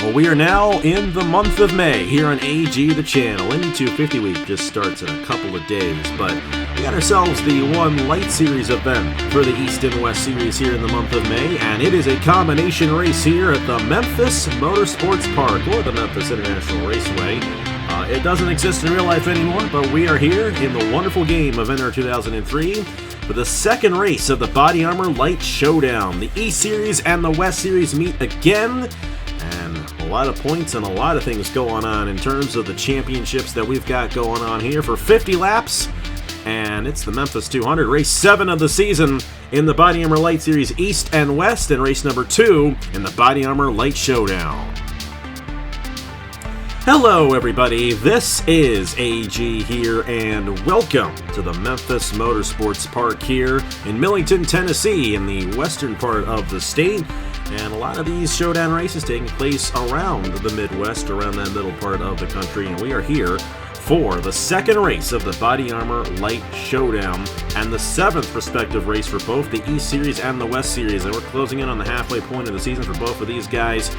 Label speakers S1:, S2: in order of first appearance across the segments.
S1: Well, we are now in the month of May here on AG the channel. Indy 250 week just starts in a couple of days, but we got ourselves the LYTE Series event for the East and West Series here in the month of May, and it is a combination race here at the Memphis Motorsports Park, or the Memphis International Raceway. It doesn't exist in real life anymore, but we are here in the wonderful game of NR2003 for the second race of the BodyArmor LYTE Showdown. The E Series and the West Series meet again, and a lot of points and a lot of things going on in terms of the championships that we've got going on here for 50 laps. And it's the Memphis 200, race 7 of the season in the BodyArmor LYTE Series East and West, and race number 2 in the BodyArmor LYTE Showdown. Hello everybody, this is AG here, and welcome to the Memphis Motorsports Park here in Millington, Tennessee, in the western part of the state. And a lot of these showdown races taking place around the Midwest, around that middle part of the country, and we are here for the second race of the BodyArmor LYTE Showdown, and the 7th respective race for both the E Series and the West Series, and we're closing in on the halfway point of the season for both of these guys.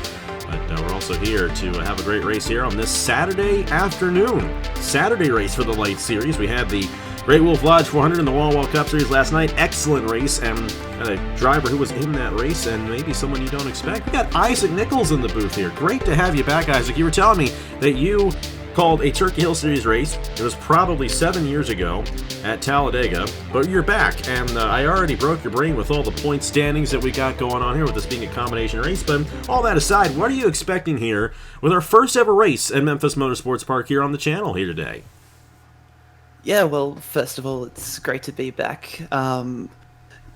S1: But we're also here to have a great race here on this Saturday afternoon. Saturday race for the LYTE Series. We had the Great Wolf Lodge 400 in the Wall Cup Series last night. Excellent race, and a driver who was in that race, and maybe someone you don't expect. We got Isaac Nichols in the booth here. Great to have you back, Isaac. You were telling me that you called a Turkey Hill Series race. It was probably 7 years ago at Talladega, but you're back, and I already broke your brain with all the point standings that we got going on here with this being a combination race. But all that aside, what are you expecting here with our first ever race at Memphis Motorsports Park here on the channel here today?
S2: Yeah, well, first of all, it's great to be back.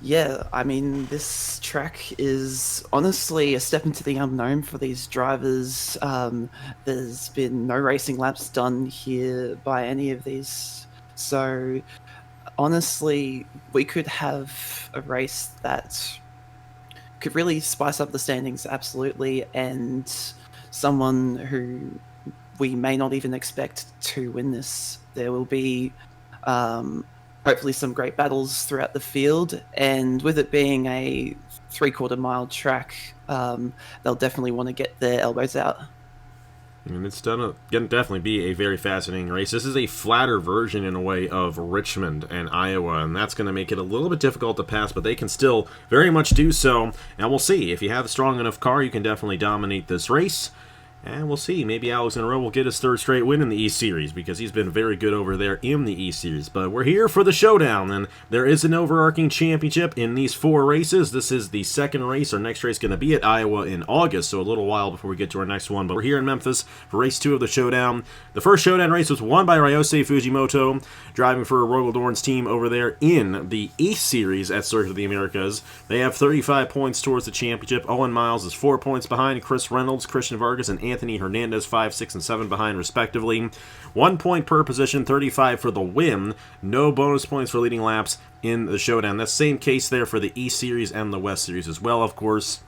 S2: Yeah, I mean, this track is honestly a step into the unknown for these drivers. There's been no racing laps done here by any of these. So, honestly, we could have a race that could really spice up the standings, absolutely, and someone who we may not even expect to win this. There will be hopefully some great battles throughout the field, and with it being a 3/4 mile track, they'll definitely want to get their elbows out.
S1: And it's going to definitely be a very fascinating race. This is a flatter version in a way of Richmond and Iowa, and that's going to make it a little bit difficult to pass, but they can still very much do so. And we'll see. If you have a strong enough car, you can definitely dominate this race. And we'll see, maybe Alex in a row will get his 3rd straight win in the E Series, because he's been very good over there in the E Series. But we're here for the showdown, and there is an overarching championship in these 4 races. This is the 2nd race. Our next race is going to be at Iowa in August, so a little while before we get to our next one. But we're here in Memphis for race 2 of the showdown. The first showdown race was won by Ryosei Fujimoto, driving for Royal Dorn's team over there in the E Series at Circuit of the Americas. They have 35 points towards the championship. Owen Miles is 4 points behind. Chris Reynolds, Christian Vargas, and Anthony Hernandez 5, 6, and 7 behind respectively. 1 point per position, 35 for the win. No bonus points for leading laps in the showdown. That's the same case there for the E Series and the West Series as well, of course.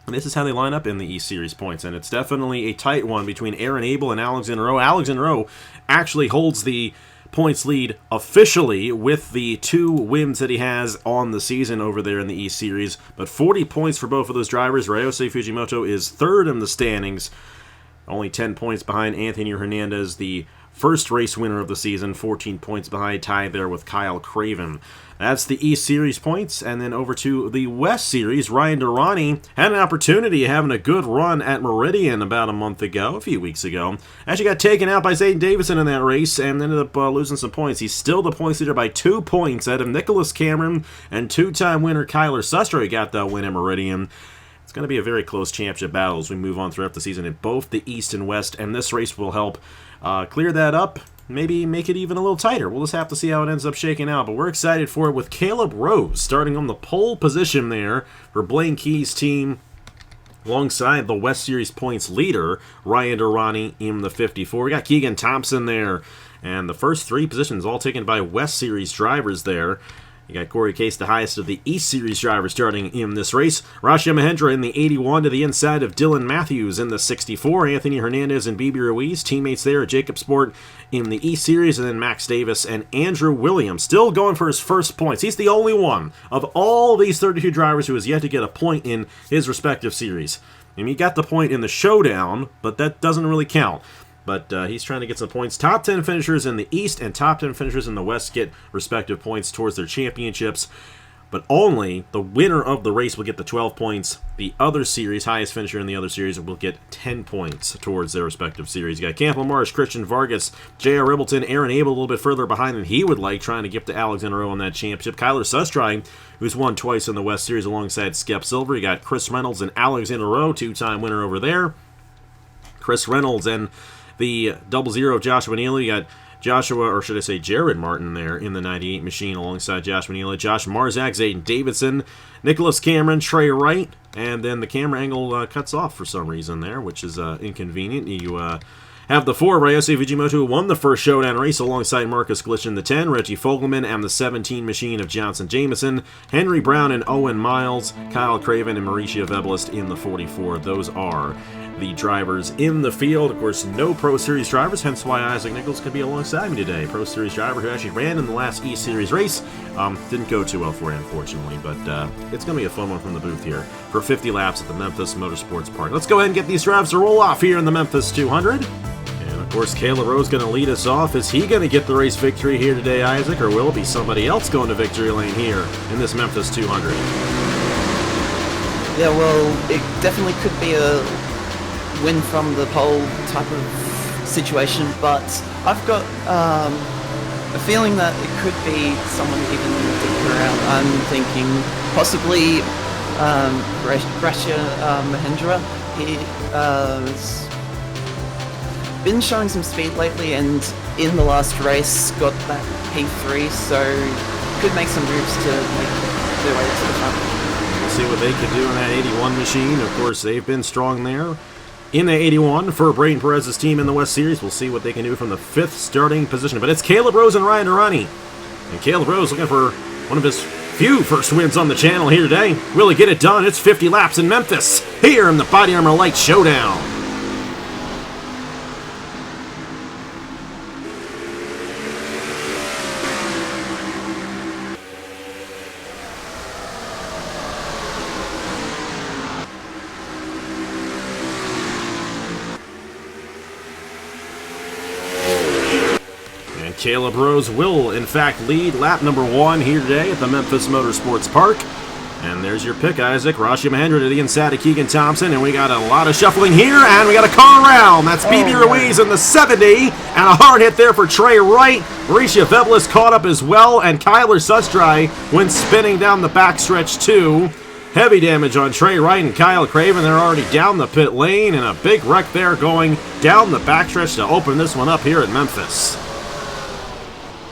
S1: And this is how they line up in the E Series points, and it's definitely a tight one between Aaron Abel and Alex in a row. Alex in a row actually holds the points lead officially with the 2 wins that he has on the season over there in the E Series, but 40 points for both of those drivers. Ryosei Fujimoto is 3rd in the standings, only 10 points behind Anthony Hernandez, the first race winner of the season, 14 points behind, tied there with Kyle Craven. That's the E Series points, and then over to the West Series. Ryan Durrani had an opportunity of having a good run at Meridian about a few weeks ago. Actually got taken out by Zayden Davison in that race and ended up losing some points. He's still the points leader by 2 points out of Nicholas Cameron and 2-time winner Kyler Suster. He got that win at Meridian. It's going to be a very close championship battle as we move on throughout the season in both the East and West, and this race will help clear that up, maybe make it even a little tighter. We'll just have to see how it ends up shaking out, but we're excited for it with Caleb Rose starting on the pole position there for Blaine Key's team, alongside the West Series points leader, Ryan Durrani, in the 54. We got Keegan Thompson there, and the first 3 positions all taken by West Series drivers there. You got Corey Case, the highest of the E-Series drivers, starting in this race. Rashia Mahendra in the 81 to the inside of Dylan Matthews in the 64. Anthony Hernandez and BB Ruiz, teammates there at Jacob Sport in the E-Series. And then Max Davis and Andrew Williams still going for his first points. He's the only one of all these 32 drivers who has yet to get a point in his respective series. And he got the point in the Showdown, but that doesn't really count. But he's trying to get some points. Top 10 finishers in the East and top 10 finishers in the West get respective points towards their championships. But only the winner of the race will get the 12 points. The other series, highest finisher in the other series, will get 10 points towards their respective series. You got Campbell Marsh, Christian Vargas, J.R. Ribbleton, Aaron Abel a little bit further behind than he would like, trying to get to Alex in a row on that championship. Kyler Sustry, who's won twice in the West Series alongside Skep Silver. You got Chris Reynolds and Alex in a row, two-time winner over there. Chris Reynolds and the 00 of Joshua Neely. You got Joshua, or should I say Jared Martin there in the 98 machine alongside Joshua Neely. Josh Marzak, Zayden Davidson, Nicholas Cameron, Trey Wright, and then the camera angle cuts off for some reason there, which is inconvenient. You have the 4 Ryose Fujimoto, who won the first Showdown race alongside Marcus Glitch in the 10, Reggie Fogelman, and the 17 machine of Johnson Jameson, Henry Brown and Owen Miles, Kyle Craven and Mauricio Vebalist in the 44. Those are the drivers in the field. Of course, no Pro Series drivers, hence why Isaac Nichols could be alongside me today. Pro Series driver who actually ran in the last E-Series race. Didn't go too well for him, unfortunately, but it's going to be a fun one from the booth here for 50 laps at the Memphis Motorsports Park. Let's go ahead and get these drivers to roll off here in the Memphis 200. And, of course, Caleb Rowe is going to lead us off. Is he going to get the race victory here today, Isaac, or will it be somebody else going to victory lane here in this Memphis 200?
S2: Yeah, well, it definitely could be a win from the pole type of situation, but I've got a feeling that it could be someone even deeper out. I'm thinking possibly Rashia Mahendra. He has been showing some speed lately, and in the last race got that P3, so could make some moves to make their way to the front.
S1: We'll see what they can do in that 81 machine. Of course, they've been strong there in the 81 for Braden Perez's team in the West Series. We'll see what they can do from the 5th starting position. But it's Caleb Rose and Ryan Durrani. And Caleb Rose looking for one of his few first wins on the channel here today. Will he get it done? It's 50 laps in Memphis here in the BodyArmor LYTE Showdown. Caleb Rose will, in fact, lead lap number 1 here today at the Memphis Motorsports Park. And there's your pick, Isaac. Rashia Mahendra to the inside of Keegan Thompson. And we got a lot of shuffling here, and we got a car around. That's BB Ruiz in the 70, and a hard hit there for Trey Wright. Mauricio Vebalist caught up as well, and Kyler Sustry went spinning down the backstretch too. Heavy damage on Trey Wright and Kyle Craven. They're already down the pit lane, and a big wreck there going down the backstretch to open this one up here at Memphis.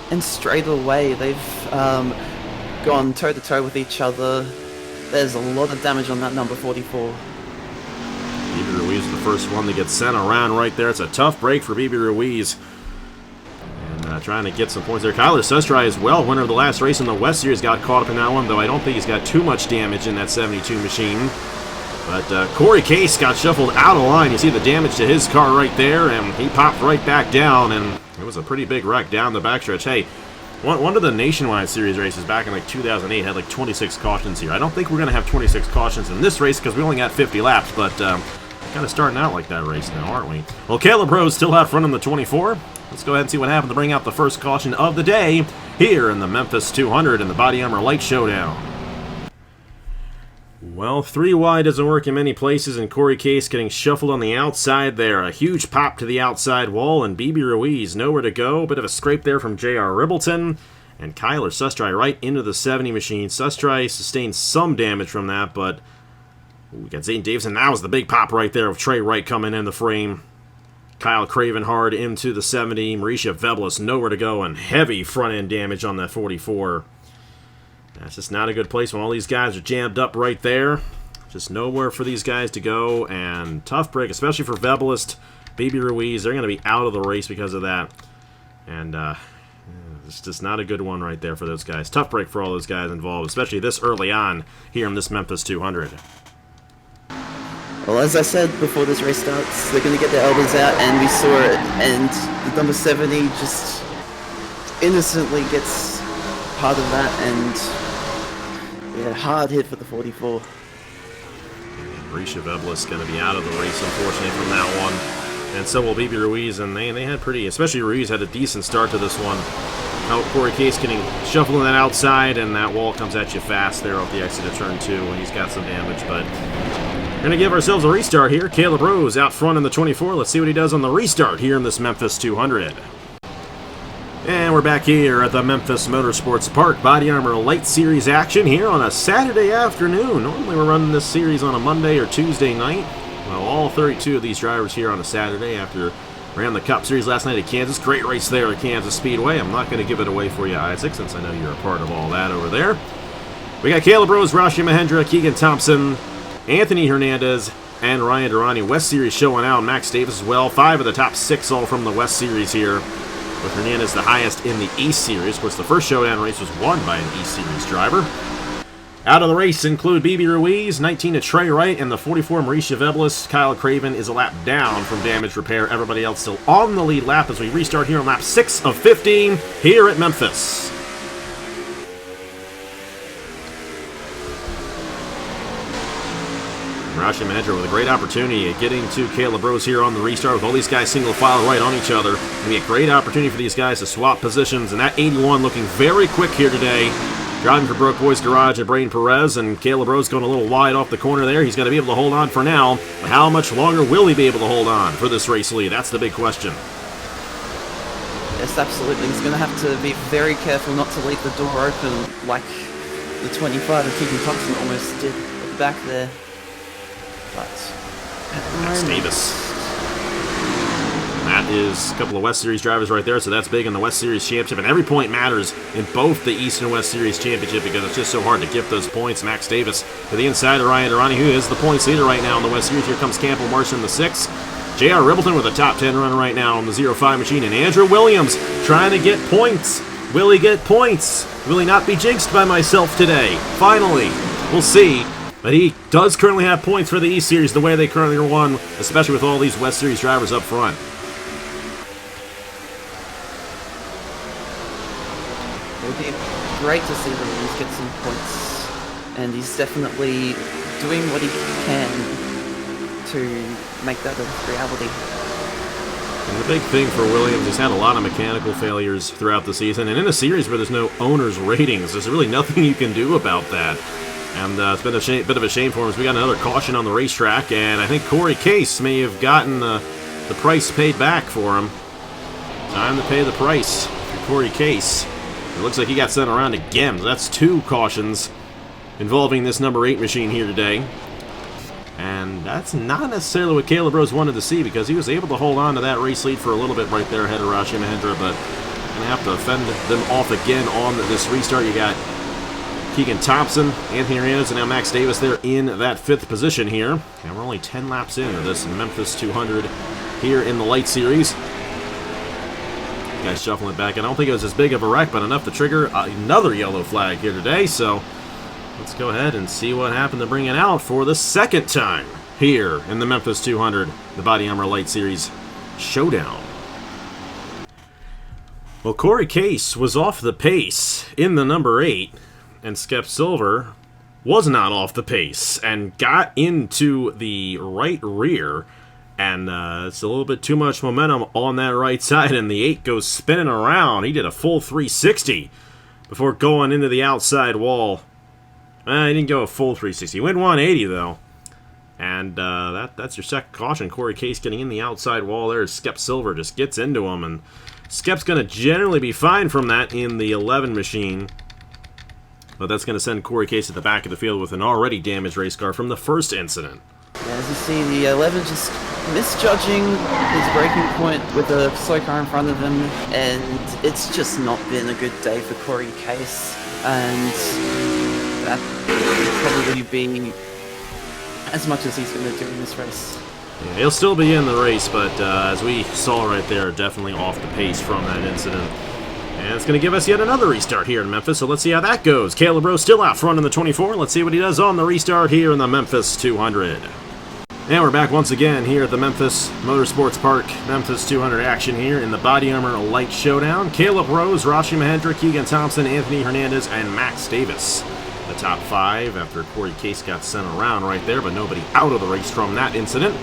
S2: And straight away, they've gone toe-to-toe with each other. There's a lot of damage on that number 44.
S1: BB Ruiz is the first one to get sent around right there. It's a tough break for BB Ruiz. And trying to get some points there. Kyler Sustry as well, winner of the last race in the West Series, got caught up in that one, though I don't think he's got too much damage in that 72 machine. But Corey Case got shuffled out of line. You see the damage to his car right there, and he popped right back down, and it was a pretty big wreck down the backstretch. Hey, one of the Nationwide Series races back in like 2008 had like 26 cautions here. I don't think we're going to have 26 cautions in this race because we only got 50 laps, but kind of starting out like that race now, aren't we? Well, Caleb Rose still out front in the 24. Let's go ahead and see what happened to bring out the first caution of the day here in the Memphis 200 in the BodyArmor LYTE Showdown. Well, 3 wide doesn't work in many places, and Corey Case getting shuffled on the outside there. A huge pop to the outside wall, and BB Ruiz nowhere to go. Bit of a scrape there from J.R. Ribbleton, and Kyler Sustry right into the 70 machine. Sustry sustained some damage from that, but we got Zayden Davidson. That was the big pop right there of Trey Wright coming in the frame. Kyle Craven hard into the 70. Mauricio Vebalist nowhere to go, and heavy front-end damage on that 44. That's just not a good place when all these guys are jammed up right there. Just nowhere for these guys to go, and tough break, especially for Vebalist, BB Ruiz. They're going to be out of the race because of that. And it's just not a good one right there for those guys. Tough break for all those guys involved, especially this early on here in this Memphis 200.
S2: Well, as I said before this race starts, they're going to get their elbows out, and we saw it. And the number 70 just innocently gets part of that, and yeah, hard hit for the 44.
S1: Risha Veblis going to be out of the race, unfortunately, from that one. And so will BB Ruiz, and they had pretty, especially Ruiz had a decent start to this one. Now Corey Case getting shuffling that outside, and that wall comes at you fast there off the exit of turn 2, and he's got some damage, but we're going to give ourselves a restart here. Caleb Rose out front in the 24. Let's see what he does on the restart here in this Memphis 200. And we're back here at the Memphis Motorsports Park. BodyArmor LYTE Series action here on a Saturday afternoon. Normally we're running this series on a Monday or Tuesday night. Well, all 32 of these drivers here on a Saturday after ran the Cup Series last night at Kansas. Great race there at Kansas Speedway. I'm not going to give it away for you, Isaac, since I know you're a part of all that over there. We got Caleb Rose, Rashi Mahendra, Keegan Thompson, Anthony Hernandez, and Ryan Durrani. West Series showing out. Max Davis as well. 5 of the top 6 all from the West Series here, with Hernandez the highest in the East Series. Of course, the first Showdown race was won by an East Series driver. Out of the race include BB Ruiz, 19 to Trey Wright, and the 44 Mauricia Veblis. Kyle Craven is a lap down from damage repair. Everybody else still on the lead lap as we restart here on lap 6 of 15 here at Memphis. Rashi Mahendra with a great opportunity at getting to Caleb Rose here on the restart with all these guys single file right on each other. Going to be a great opportunity for these guys to swap positions, and that 81 looking very quick here today. Driving for Broke Boys Garage at Brain Perez, and Caleb Rose going a little wide off the corner there. He's going to be able to hold on for now. But how much longer will he be able to hold on for this race lead? That's the big question.
S2: Yes, absolutely. He's going to have to be very careful not to leave the door open like the 25 of Keegan Thompson almost did at the back there. But
S1: Max Davis. That is a couple of West Series drivers right there, so that's big in the West Series Championship. And every point matters in both the East and West Series Championship because it's just so hard to gift those points. Max Davis to the inside of Ryan Durrani, who is the points leader right now in the West Series. Here comes Campbell Marshall in the 6. J.R. Ribbleton with a top 10 run right now on the 05 machine. And Andrew Williams trying to get points. Will he get points? Will he not be jinxed by myself today? Finally, we'll see. But he does currently have points for the East Series the way they currently are won, especially with all these West Series drivers up front.
S2: it would be great to see Ruiz get some points, and he's definitely doing what he can to make that a reality.
S1: And the big thing for Williams, he's had a lot of mechanical failures throughout the season, and in a series where there's no owner's ratings, there's really nothing you can do about that. And it's been a bit of a shame for him as we got another caution on the racetrack, and I think Corey Case may have gotten the price paid back for him. Time to pay the price for Corey Case. It looks like he got sent around again. That's 2 cautions involving this number 8 machine here today. And that's not necessarily what Caleb Rose wanted to see because he was able to hold on to that race lead for a little bit right there ahead of Rashi Mahendra, but going to have to fend them off again on this restart. You got Keegan Thompson, Anthony Hernandez, and now Max Davis there in that 5th position here. And we're only 10 laps into this Memphis 200 here in the LYTE Series. Guys shuffling it back. I don't think it was as big of a wreck, but enough to trigger another yellow flag here today. So let's go ahead and see what happened to bring it out for the 2nd time here in the Memphis 200, the BodyArmor LYTE Series Showdown. Well, Corey Case was off the pace in the number 8, and Skep Silver was not off the pace and got into the right rear. And it's a little bit too much momentum on that right side, and the 8 goes spinning around. He did a full 360 before going into the outside wall. He didn't go a full 360. He went 180, though. And that's your second caution. Corey Case getting in the outside wall there. Skep Silver just gets into him, and Skep's going to generally be fine from that in the 11 machine. But that's going to send Corey Case at the back of the field with an already damaged race car from the first incident.
S2: As you see, the 11 just misjudging his braking point with a slow car in front of him, and it's just not been a good day for Corey Case, and that will probably be as much as he's going to do in this race.
S1: Yeah, he'll still be in the race, but as we saw right there, definitely off the pace from that incident. And it's going to give us yet another restart here in Memphis, so let's see how that goes. Caleb Rose still out front in the 24. Let's see what he does on the restart here in the Memphis 200. And we're back once again here at the Memphis Motorsports Park. Memphis 200 action here in the BodyArmor LYTE Showdown. Caleb Rose, Rashi Mahendra, Keegan Thompson, Anthony Hernandez, and Max Davis. The top 5 after Corey Case got sent around right there, but nobody out of the race from that incident.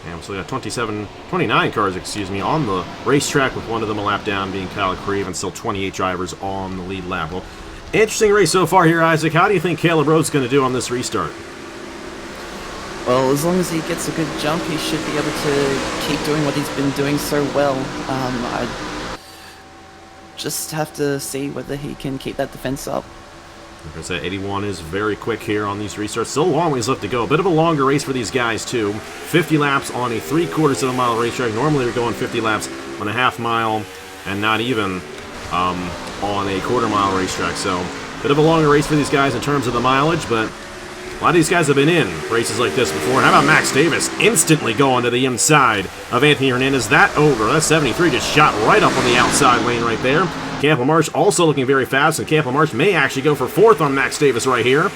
S1: And so we got 29 cars, on the racetrack, with one of them a lap down being Kyle Creve, and still 28 drivers on the lead lap. Well, interesting race so far here, Isaac. How do you think Caleb Rose is going to do on this restart?
S2: Well, as long as he gets a good jump, he should be able to keep doing what he's been doing so well. I just have to see whether he can keep that defense up.
S1: Like I said, 81 is very quick here on these restarts. Still a long ways left to go. A bit of a longer race for these guys, too. 50 laps on a 3/4 of a mile racetrack. Normally they're going 50 laps on a half mile and not even on a 1/4 mile racetrack. So, bit of a longer race for these guys in terms of the mileage, but a lot of these guys have been in races like this before. How about Max Davis instantly going to the inside of Anthony Hernandez? That 73 just shot right up on the outside lane right there. Campbell Marsh also looking very fast, and Campbell Marsh may actually go for 4th on Max Davis right here.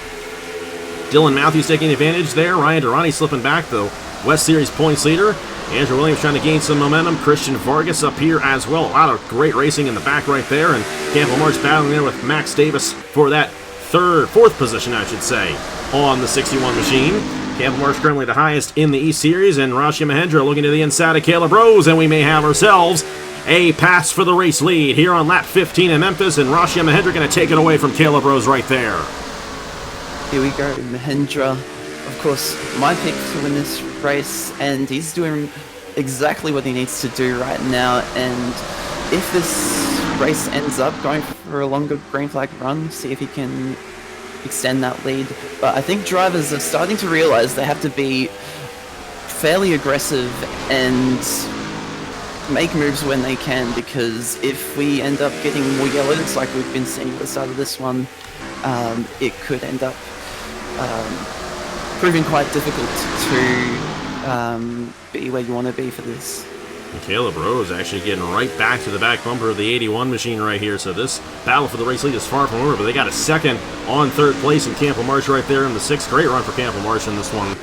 S1: Dylan Matthews taking advantage there. Ryan Durrani slipping back, the West Series points leader. Andrew Williams trying to gain some momentum. Christian Vargas up here as well. A lot of great racing in the back right there, and Campbell Marsh battling there with Max Davis for that 4th position, I should say, on the 61 machine. Campbell Marsh currently the highest in the E Series, and Rashi Mahendra looking to the inside of Caleb Rose, and we may have ourselves a pass for the race lead here on lap 15 in Memphis, and Rashi Mahendra going to take it away from Caleb Rose right there.
S2: Here we go, Mahendra. Of course, my pick to win this race, and he's doing exactly what he needs to do right now. And if this race ends up going for a longer green flag run, see if he can extend that lead. But I think drivers are starting to realize they have to be fairly aggressive and make moves when they can, because if we end up getting more yellows like we've been seeing at the start of this one, it could end up proving quite difficult to be where you want to be for this.
S1: And Caleb Rose actually getting right back to the back bumper of the 81 machine right here, so this battle for the race lead is far from over, but they got a second on 3rd place in Campbell Marsh right there in the 6th. Great run for Campbell Marsh in this one.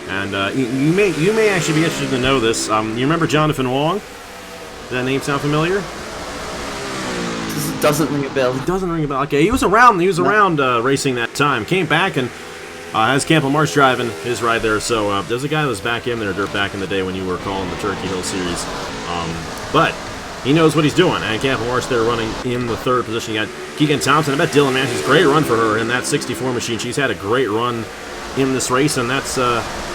S1: And you may actually be interested to know this. You remember Jonathan Wong? Does that name sound familiar?
S2: Doesn't ring a bell.
S1: It doesn't ring a bell. Okay, he was around racing that time. Came back and has Campbell Marsh driving his ride there. So there's a guy that was back in there back in the day when you were calling the Turkey Hill Series. But he knows what he's doing. And Campbell Marsh there running in the 3rd position. You got Keegan Thompson. I bet Dylan Matthews, great run for her in that 64 machine. She's had a great run in this race, and that's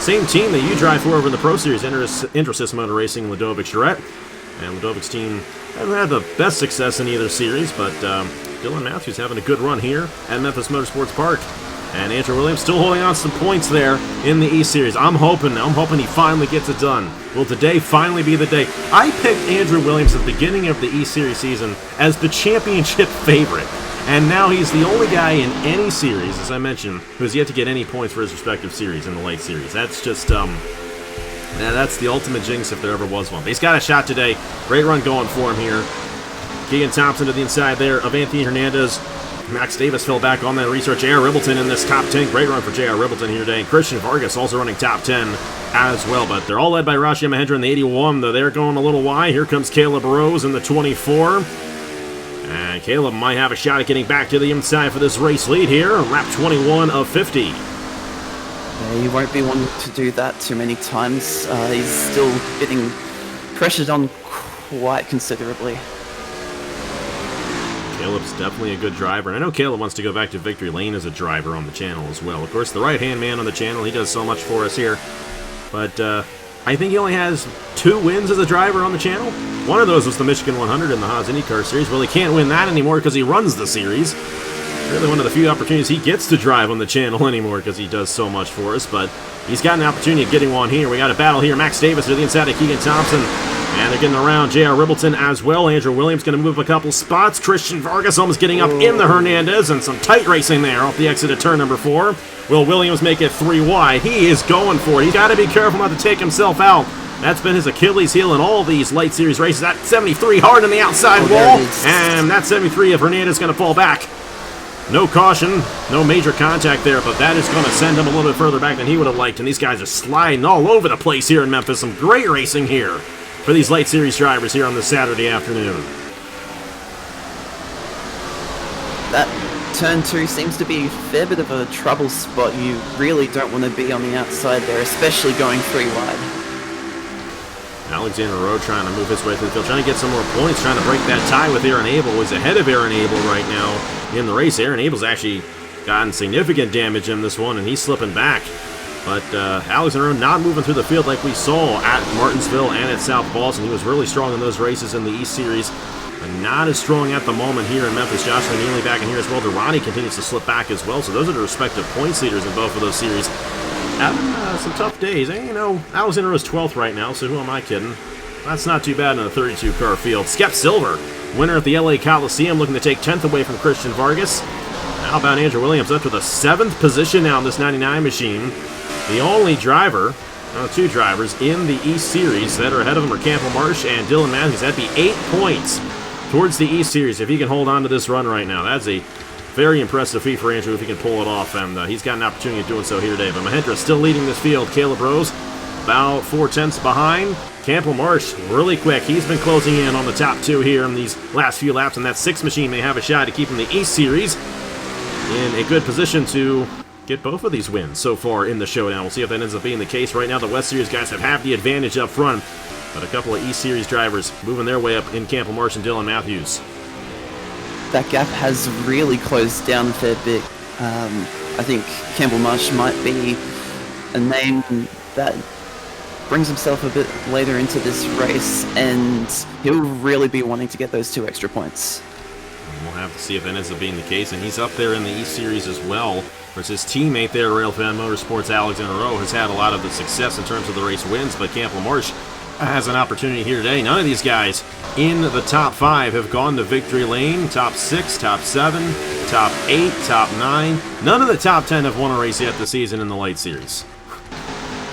S1: same team that you drive for over in the Pro Series, Intersys Motor Racing, Ludovic Charette. And Ludovic's team hasn't had the best success in either series, but Dylan Matthews having a good run here at Memphis Motorsports Park. And Andrew Williams still holding on some points there in the E Series. I'm hoping he finally gets it done. Will today finally be the day? I picked Andrew Williams at the beginning of the E Series season as the championship favorite, and now he's the only guy in any series, as I mentioned, who's yet to get any points for his respective series in the LYTE Series. That's just that's the ultimate jinx if there ever was one. But he's got a shot today. Great run going for him here. Keegan Thompson to the inside there of Anthony Hernandez. Max Davis fell back on that restart. J.R. Ribbleton in this top 10. Great run for J.R. Ribbleton here today. And Christian Vargas also running top 10 as well. But they're all led by Rashi Mahendra in the 81, though they're going a little wide. Here comes Caleb Rose in the 24. And Caleb might have a shot at getting back to the inside for this race lead here. Lap 21 of 50.
S2: Yeah, he won't be wanting to do that too many times. He's still getting pressured on quite considerably.
S1: Caleb's definitely a good driver, and I know Caleb wants to go back to Victory Lane as a driver on the channel as well. Of course, the right-hand man on the channel, he does so much for us here. But I think he only has 2 wins as a driver on the channel. One of those was the Michigan 100 in the Haas IndyCar Series. Well, he can't win that anymore because he runs the series. Really one of the few opportunities he gets to drive on the channel anymore because he does so much for us, but he's got an opportunity of getting one here. We got a battle here. Max Davis to the inside of Keegan Thompson, and they're getting around J.R. Ribbleton as well. Andrew Williams going to move a couple spots. Christian Vargas almost getting up in the Hernandez, and some tight racing there off the exit of turn number 4. Will Williams make it 3 wide? He is going for it. He's got to be careful not to take himself out That's been his Achilles heel in all these LYTE Series races. That 73 hard on the outside wall, and that 73 of Hernandez is going to fall back. No caution, no major contact there, but that is going to send him a little bit further back than he would have liked, and these guys are sliding all over the place here in Memphis. Some great racing here for these LYTE Series drivers here on this Saturday afternoon.
S2: That turn 2 seems to be a fair bit of a trouble spot. You really don't want to be on the outside there, especially going 3 wide.
S1: Alexander Rowe trying to move his way through the field, trying to get some more points, trying to break that tie with Aaron Abel. He's ahead of Aaron Abel right now in the race. Aaron Abel's actually gotten significant damage in this one, and he's slipping back. But Alexander Rowe not moving through the field like we saw at Martinsville and at South Boston. He was really strong in those races in the East Series, but not as strong at the moment here in Memphis. Joshua Neely back in here as well. Durrani continues to slip back as well. So those are the respective points leaders in both of those series. Having some tough days. And, you know, Alexander Rowe's 12th right now, so who am I kidding? That's not too bad in a 32-car field. Skep Silver, winner at the LA Coliseum, looking to take 10th away from Christian Vargas. How about Andrew Williams up to the 7th position now in this 99 machine? The only driver, 2 drivers, in the East Series that are ahead of him are Campbell Marsh and Dylan Matthews. That'd be 8 points towards the East Series if he can hold on to this run right now. That's a very impressive feat for Andrew if he can pull it off, and he's got an opportunity of doing so here today. But Mahendra still leading this field. Caleb Rose about 4/10 behind. Campbell Marsh really quick. He's been closing in on the top 2 here in these last few laps, and that 6 machine may have a shot to keep him the East Series in a good position to get both of these wins so far in the showdown. We'll see if that ends up being the case. Right now, the West Series guys have the advantage up front, but a couple of East Series drivers moving their way up in Campbell Marsh and Dylan Matthews.
S2: That gap has really closed down a fair bit. I think Campbell Marsh might be a name that brings himself a bit later into this race, and he'll really be wanting to get those 2 extra points.
S1: We'll have to see if that ends up being the case, and he's up there in the East Series as well. Whereas his teammate there, Railfan Motorsports, Alexander Rowe, has had a lot of the success in terms of the race wins, but Campbell Marsh has an opportunity here today. None of these guys in the top 5 have gone to victory lane. Top 6, top 7, top 8, top 9. None of the top 10 have won a race yet this season in the LYTE Series.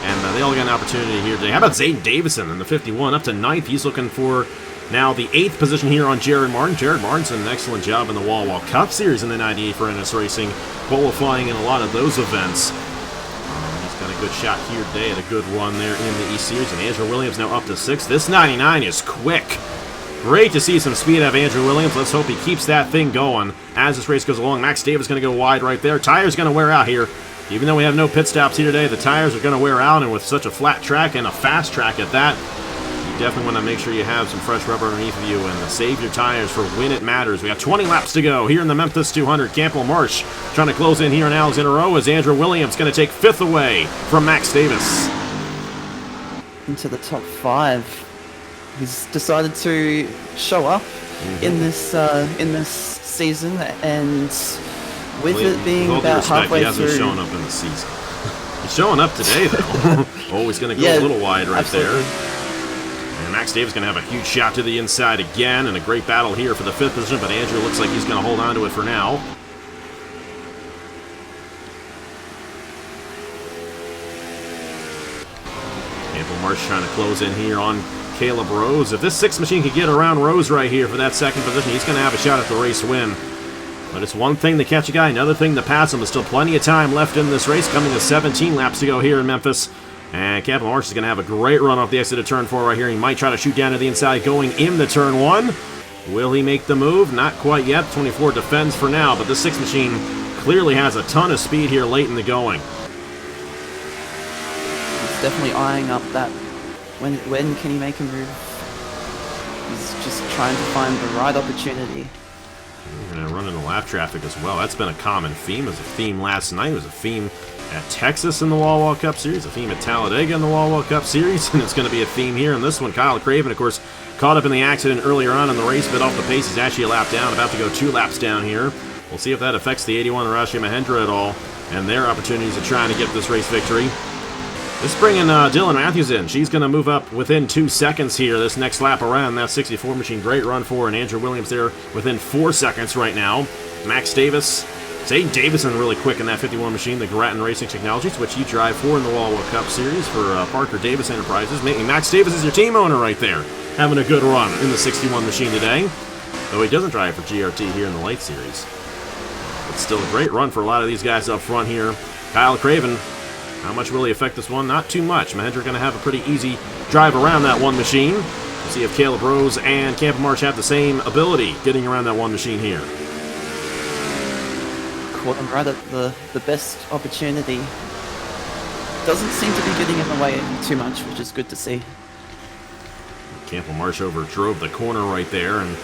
S1: And they all got an opportunity here today. How about Zayden Davison in the 51 up to 9th? He's looking for now the 8th position here on Jared Martin. Jared Martin's done an excellent job in the Wall Cup Series in the 98 for NS Racing, qualifying in a lot of those events. He's got a good shot here today and a good run there in the East Series. And Andrew Williams now up to 6th. This 99 is quick. Great to see some speed out of Andrew Williams. Let's hope he keeps that thing going as this race goes along. Max Davis going to go wide right there. Tires going to wear out here. Even though we have no pit stops here today, the tires are going to wear out, and with such a flat track and a fast track at that, you definitely want to make sure you have some fresh rubber underneath of you and save your tires for when it matters. We have 20 laps to go here in the Memphis 200. Campbell Marsh trying to close in here in Alexander Rowe as Andrew Williams going to take 5th away from Max Davis.
S2: Into the top 5. He's decided to show up in this season, and with it being about halfway through,
S1: he hasn't shown up in the season. He's showing up today, though. Oh, he's going to go a little wide right there. And Max Davis going to have a huge shot to the inside again, and a great battle here for the 5th position, but Andrew looks like he's going to hold on to it for now. Campbell Marsh trying to close in here on Caleb Rose. If this 6 machine could get around Rose right here for that 2nd position, he's going to have a shot at the race win. But it's one thing to catch a guy, another thing to pass him. There's still plenty of time left in this race, coming to 17 laps to go here in Memphis. And Campbell Marsh is going to have a great run off the exit of turn 4 right here. He might try to shoot down to the inside going into turn 1. Will he make the move? Not quite yet. 24 defends for now, but the 6 machine clearly has a ton of speed here late in the going.
S2: He's definitely eyeing up that. When can he make a move? He's just trying to find the right opportunity.
S1: We're going to run into lap traffic as well. That's been a common theme. It was a theme last night. It was a theme at Texas in the Wall Cup Series, a theme at Talladega in the Wall Cup Series, and it's going to be a theme here in this one. Kyle Craven, of course, caught up in the accident earlier on in the race, bit off the pace. He's actually a lap down, about to go 2 laps down here. We'll see if that affects the 81 Arashi Mahendra at all, and their opportunities of trying to get this race victory. Let's bring in Dylan Matthews in. She's going to move up within 2 seconds here this next lap around that 64 machine. Great run for her, and Andrew Williams there within 4 seconds right now. Max Davis Aiden Davison really quick in that 51 machine, the Grattan Racing Technologies, which you drive for in the Wallwood Cup Series for Parker Davis Enterprises. Max Davis is your team owner right there, having a good run in the 61 machine today. Though he doesn't drive for GRT here in the LYTE Series. It's still a great run for a lot of these guys up front here. Kyle Craven, how much will he affect this one? Not too much. Mahindra going to have a pretty easy drive around that one machine. We'll see if Caleb Rose and Campbell Marsh have the same ability getting around that one machine here.
S2: Caught him right at the best opportunity. Doesn't seem to be getting in the way too much, which is good to see.
S1: Campbell Marsh overdrove the corner right there, and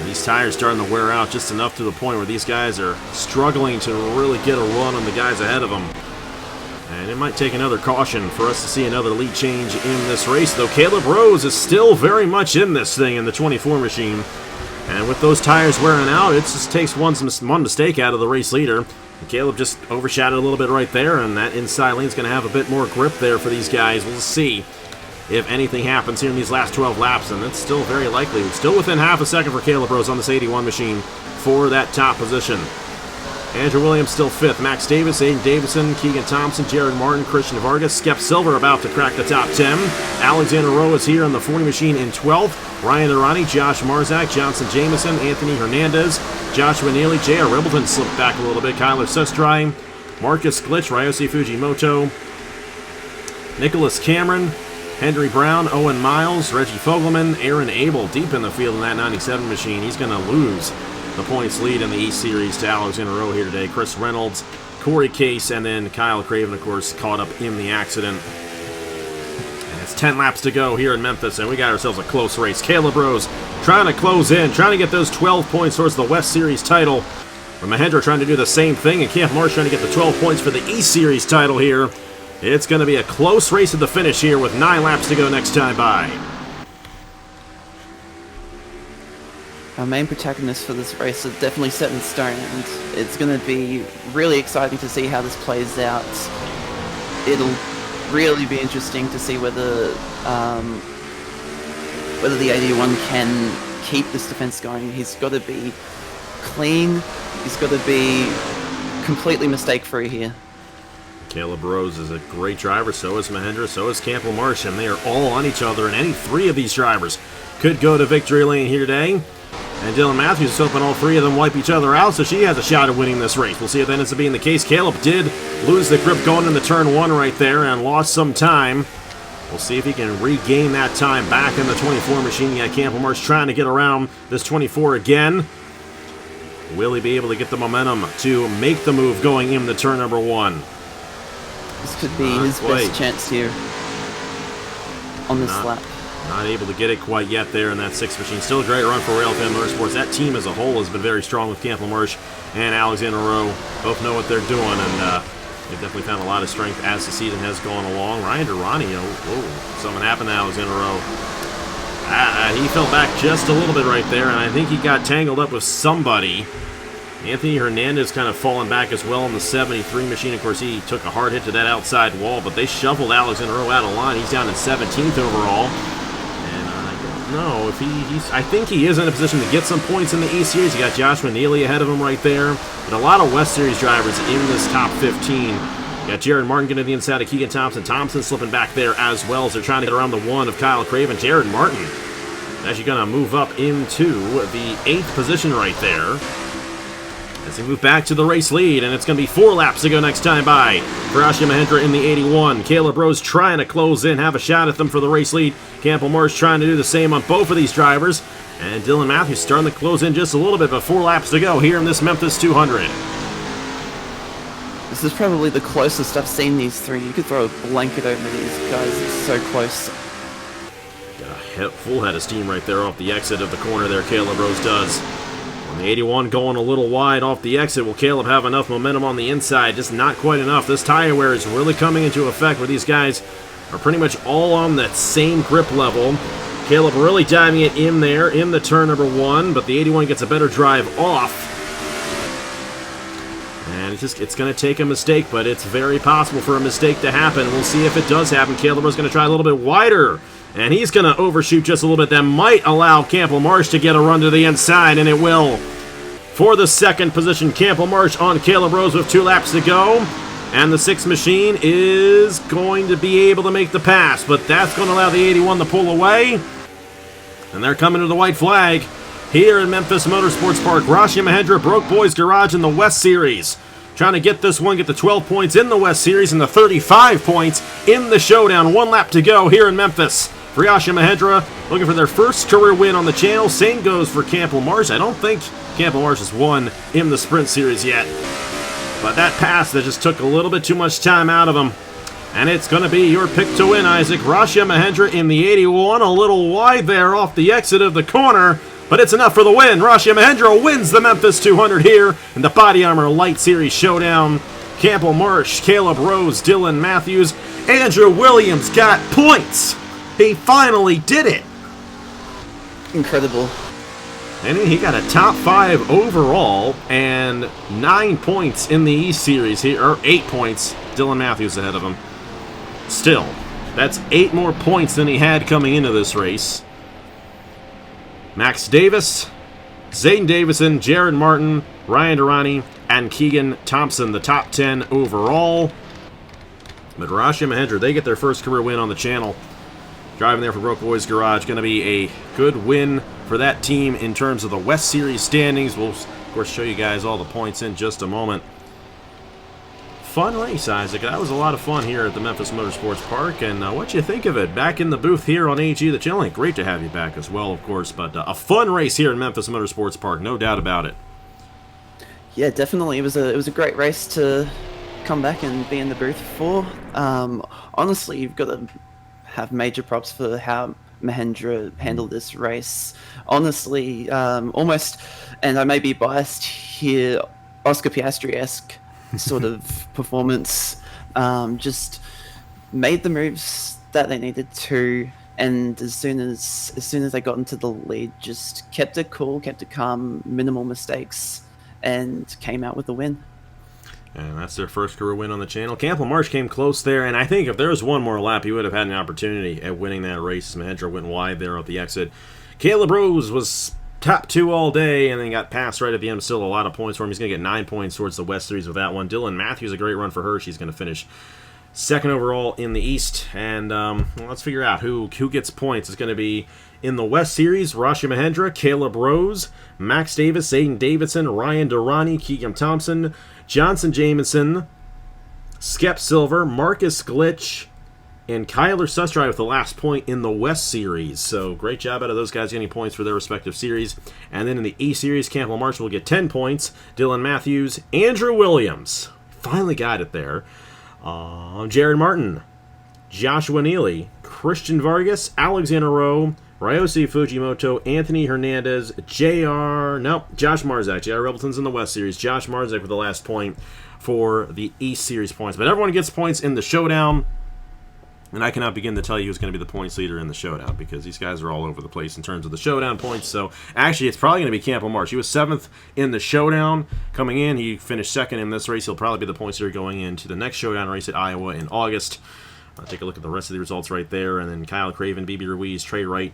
S1: these tires starting to wear out just enough to the point where these guys are struggling to really get a run on the guys ahead of them. And it might take another caution for us to see another lead change in this race, though Caleb Rose is still very much in this thing in the 24 machine. And with those tires wearing out, it just takes one mistake out of the race leader. And Caleb just overshadowed a little bit right there, and that inside lane's going to have a bit more grip there for these guys. We'll see if anything happens here in these last 12 laps, and it's still very likely. Still within half a second for Caleb Rose on this 81 machine for that top position. Andrew Williams still 5th. Max Davis, Aiden Davison, Keegan Thompson, Jared Martin, Christian Vargas, Skep Silver about to crack the top 10. Alexander Rowe is here on the 40 machine in 12th. Ryan Arani, Josh Marzak, Johnson Jameson, Anthony Hernandez, Joshua Neely, J.R. Ribbleton slipped back a little bit, Kyler Sestrai, Marcus Glitch, Ryosi Fujimoto, Nicholas Cameron, Henry Brown, Owen Miles, Reggie Fogelman, Aaron Abel deep in the field in that 97 machine. He's going to lose the points lead in the E Series to Alexander Rowe here today. Chris Reynolds, Corey Case, and then Kyle Craven, of course, caught up in the accident. And it's 10 laps to go here in Memphis, and we got ourselves a close race. Caleb Rose trying to close in, trying to get those 12 points towards the West Series title. Mahindra trying to do the same thing, and Camp Marsh trying to get the 12 points for the E Series title here. It's going to be a close race at the finish here with 9 laps to go next time by.
S2: Our main protagonists for this race are definitely set in stone, and it's going to be really exciting to see how this plays out. It'll really be interesting to see whether the 81 can keep this defense going. He's got to be clean. He's got to be completely mistake-free here.
S1: Caleb Rose is a great driver, so is Mahindra, so is Campbell Marsh, and they are all on each other, and any 3 of these drivers could go to victory lane here today. And Dylan Matthews is hoping all 3 of them wipe each other out, so she has a shot at winning this race. We'll see if that ends up being the case. Caleb did lose the grip going into turn 1 right there and lost some time. We'll see if he can regain that time back in the 24 machine. You got Campbell Marsh trying to get around this 24 again. Will he be able to get the momentum to make the move going into turn number 1?
S2: This could be his best chance here on this lap.
S1: Not able to get it quite yet there in that 6 machine. Still a great run for Railfan Motorsports. That team as a whole has been very strong with Campbell Marsh and Alexander Rowe. Both know what they're doing, and they've definitely found a lot of strength as the season has gone along. Ryan Durrani, something happened to Alexander Rowe. He fell back just a little bit right there, and I think he got tangled up with somebody. Anthony Hernandez kind of falling back as well in the 73 machine. Of course, he took a hard hit to that outside wall, but they shuffled Alexander Rowe out of line. He's down in 17th overall. And I don't know if I think he is in a position to get some points in the E Series. You got Joshua Neely ahead of him right there. But a lot of West Series drivers in this top 15. You got Jared Martin getting to the inside of Keegan Thompson. Thompson slipping back there as well as they're trying to get around the 1 of Kyle Craven. Jared Martin actually going to move up into the 8th position right there as they move back to the race lead, and it's going to be 4 laps to go next time by for Ashia Mahindra in the 81. Caleb Rose trying to close in, have a shot at them for the race lead. Campbell Marsh trying to do the same on both of these drivers, and Dylan Matthews starting to close in just a little bit, but 4 laps to go here in this Memphis 200.
S2: This is probably the closest I've seen these 3. You could throw a blanket over these guys. It's so close.
S1: Got a full head of steam right there off the exit of the corner there, Caleb Rose does. The 81 going a little wide off the exit. Will Caleb have enough momentum on the inside? Just not quite enough. This tire wear is really coming into effect where these guys are pretty much all on that same grip level. Caleb really diving it in there in the turn number 1, but the 81 gets a better drive off. And it's going to take a mistake, but it's very possible for a mistake to happen. We'll see if it does happen. Caleb is going to try a little bit wider. And he's going to overshoot just a little bit. That might allow Campbell Marsh to get a run to the inside, and it will for the second position. Campbell Marsh on Caleb Rose with 2 laps to go. And the 6th machine is going to be able to make the pass, but that's going to allow the 81 to pull away. And they're coming to the white flag here in Memphis Motorsports Park. Rashi Mahendra broke Boys Garage in the West Series. Trying to get this one, get the 12 points in the West Series and the 35 points in the Showdown. 1 lap to go here in Memphis. For Rashi Mahendra, looking for their first career win on the channel. Same goes for Campbell Marsh. I don't think Campbell Marsh has won in the Sprint Series yet. But that pass that just took a little bit too much time out of him. And it's going to be your pick to win, Isaac. Rashi Mahendra in the 81, a little wide there off the exit of the corner. But it's enough for the win. Rashi Mahendra wins the Memphis 200 here in the BodyArmor LYTE Series Showdown. Campbell Marsh, Caleb Rose, Dylan Matthews, Andrew Williams got points. He finally did it.
S2: Incredible.
S1: And he got a top 5 overall and 9 points in the East Series here, or 8 points. Dylan Matthews ahead of him. Still, that's 8 more points than he had coming into this race. Max Davis, Zayden Davison, Jared Martin, Ryan Durrani, and Keegan Thompson, the top 10 overall. But Rashi Mahendra, they get their first career win on the channel. Driving there for Broke Boys Garage. Going to be a good win for that team in terms of the West Series standings. We'll, of course, show you guys all the points in just a moment. Fun race, Isaac. That was a lot of fun here at the Memphis Motorsports Park. And what you think of it? Back in the booth here on AG, the channel. Great to have you back as well, of course. But a fun race here in Memphis Motorsports Park, no doubt about it.
S2: Yeah, definitely. It was a great race to come back and be in the booth for. Honestly, you've got to have major props for how Mahendra handled this race. Honestly, almost, and I may be biased here, Oscar Piastri-esque sort of performance. Just made the moves that they needed to, and as soon as they got into the lead, just kept it cool, kept it calm, minimal mistakes, and came out with the win.
S1: And that's their first career win on the channel. Campbell Marsh came close there, and I think if there was one more lap, he would have had an opportunity at winning that race. Mahendra went wide there at the exit. Caleb Rose was top 2 all day, and then got passed right at the end. Still a lot of points for him. He's going to get 9 points towards the West Series with that one. Dylan Matthews, a great run for her. She's going to finish second overall in the East. And let's figure out who gets points. It's going to be in the West Series, Rashi Mahendra, Caleb Rose, Max Davis, Zayden Davidson, Ryan Durrani, Keegan Thompson, Johnson Jamison, Skep Silver, Marcus Glitch, and Kyler Sussdrive with the last point in the West Series. So great job out of those guys getting points for their respective series. And then in the East Series, Campbell Marsh will get 10 points. Dylan Matthews, Andrew Williams, finally got it there. Jared Martin, Joshua Neely, Christian Vargas, Alexander Rowe, Ryosi Fujimoto, Anthony Hernandez, Josh Marzak. J.R. Rebleton's in the West Series. Josh Marzak with the last point for the East Series points. But everyone gets points in the Showdown. And I cannot begin to tell you who's going to be the points leader in the Showdown, because these guys are all over the place in terms of the Showdown points. So actually, it's probably going to be Campbell Marsh. He was 7th in the Showdown coming in. He finished 2nd in this race. He'll probably be the points leader going into the next Showdown race at Iowa in August. Take a look at the rest of the results right there. And then Kyle Craven, BB Ruiz, Trey Wright,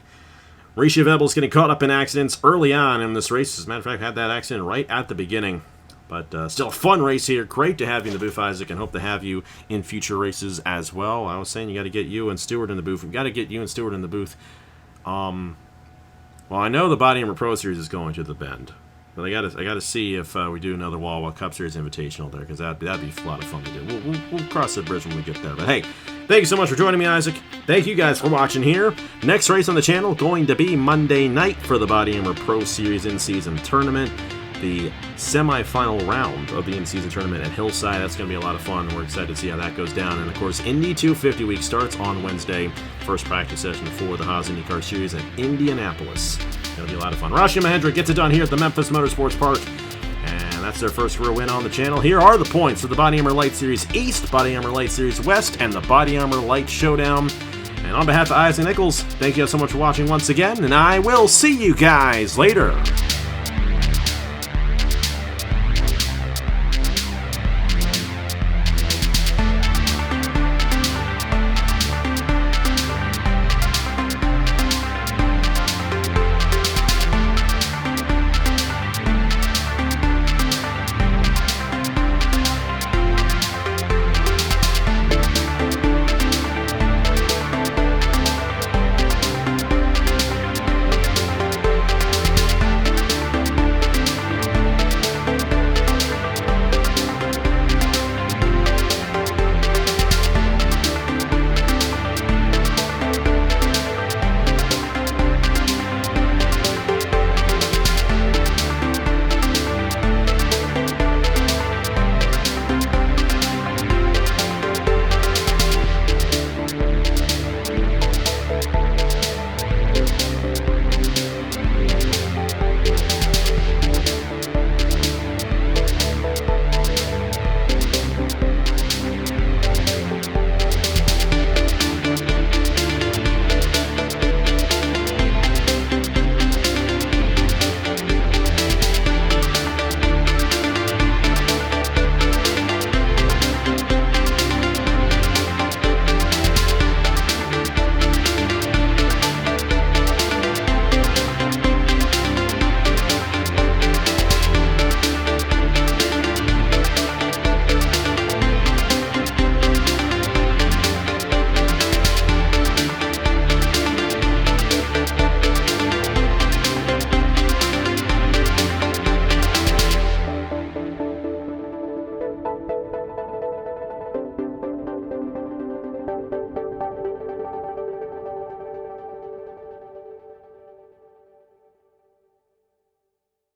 S1: Risha Vebbels getting caught up in accidents early on in this race. As a matter of fact, had that accident right at the beginning. But still a fun race here. Great to have you in the booth, Isaac, and hope to have you in future races as well. I was saying you got to get you and Stewart in the booth. We've got to get you and Stewart in the booth. Well, I know the BodyArmor Pro Series is going to the Bend. But I got to see if we do another Wawa Cup Series Invitational there, because that'd be a lot of fun to do. We'll cross that bridge when we get there. But hey, thank you so much for joining me, Isaac. Thank you guys for watching here. Next race on the channel going to be Monday night for the BodyArmor Pro Series in-season tournament. The semi-final round of the in-season tournament at Hillside. That's going to be a lot of fun. We're excited to see how that goes down. And, of course, Indy 250 Week starts on Wednesday. First practice session for the Haas IndyCar Series at Indianapolis. It'll be a lot of fun. Rashi Mahendra gets it done here at the Memphis Motorsports Park. And that's their first career win on the channel. Here are the points for the BodyArmor LYTE Series East, BodyArmor LYTE Series West, and the BodyArmor LYTE Showdown. And on behalf of Isaac Nichols, thank you so much for watching once again, and I will see you guys later.